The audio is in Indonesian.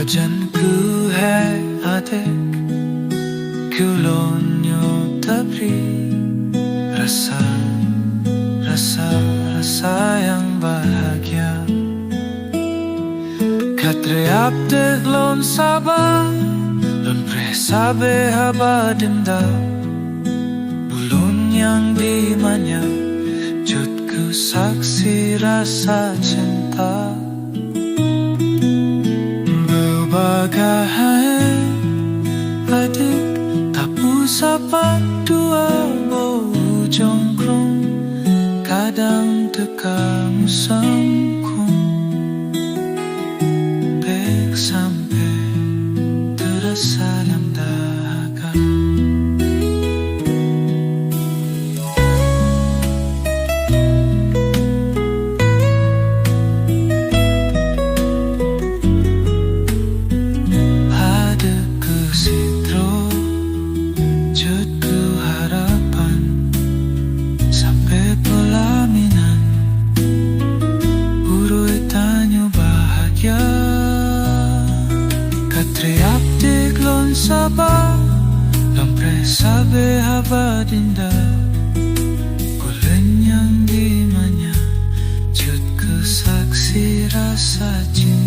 वजन है adik, kulonyo tabri, rasa yang bahagia. Katre abde lon sabah, lon presabe haba dinda, bulun yang dimanya, jutku saksi rasa cinta. Berbagai adik, tapu sapa dua bau jongkrong, kadang tekamu sangkung, bek sampai terasa dalam dahaga. Sabah, lampre sabe haba dinda, kulen yang dimanya, jutku saksi rasa cinta.